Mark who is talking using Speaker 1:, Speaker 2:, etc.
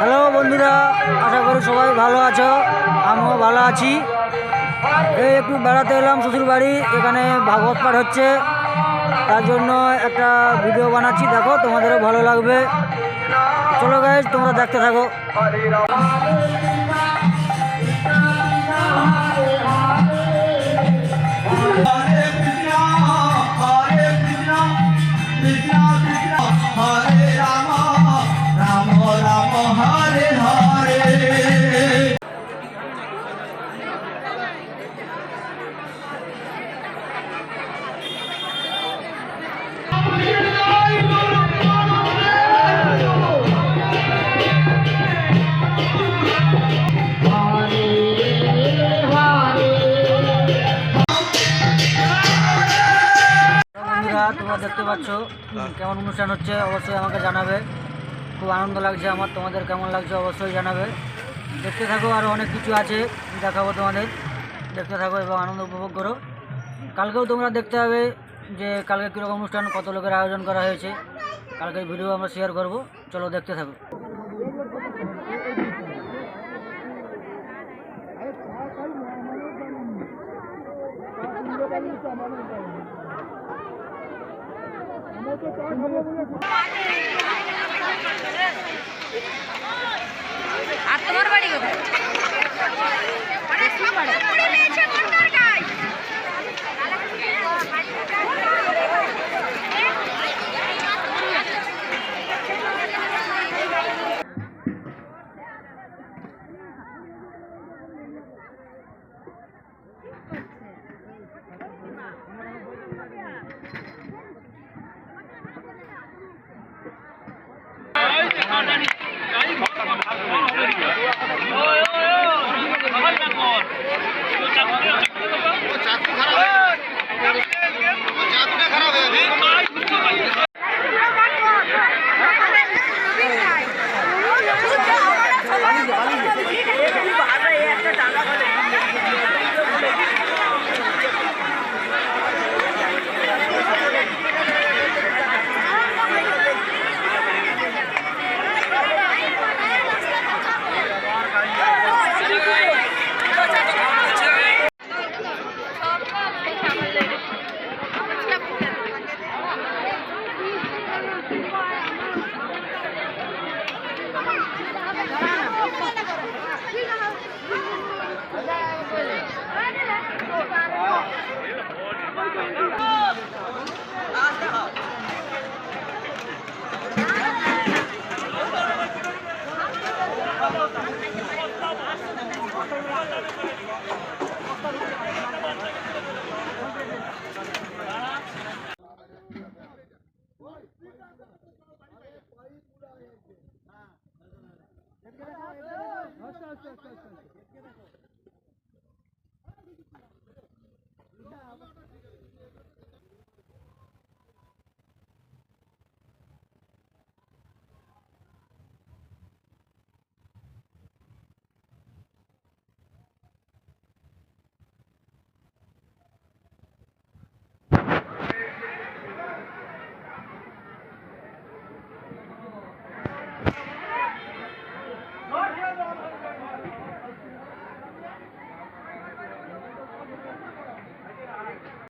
Speaker 1: Hello বন্ধুরা, আশা করি সবাই ভালো আছো। আমিও ভালো আছি। এই একটু বেড়াতে এলাম শ্বশুর বাড়ি, এখানে ভাগবত পাঠ হচ্ছে, তার জন্য একটা ভিডিও বানাচ্ছি। দেখো, তোমাদেরও ভালো লাগবে। চলো গাইজ, তোমরা দেখতে থাকো। তোমরা দেখতে পাচ্ছ কেমন অনুষ্ঠান হচ্ছে, অবশ্যই আমাকে জানাবে। খুব আনন্দ লাগছে আমার, তোমাদের কেমন লাগছে অবশ্যই জানাবে। দেখতে থাকো, আরও অনেক কিছু আছে দেখাবো তোমাদের। দেখতে থাকো এবং আনন্দ উপভোগ করো। কালকেও তোমরা দেখতে হবে যে কালকে কীরকম অনুষ্ঠান, কত লোকের আয়োজন করা হয়েছে। কালকের ভিডিও আমরা শেয়ার করব। চলো দেখতে থাকো।
Speaker 2: আর তোমার বাড়ি কোথায়?
Speaker 3: আচ্ছা আচ্ছা আচ্ছা আচ্ছা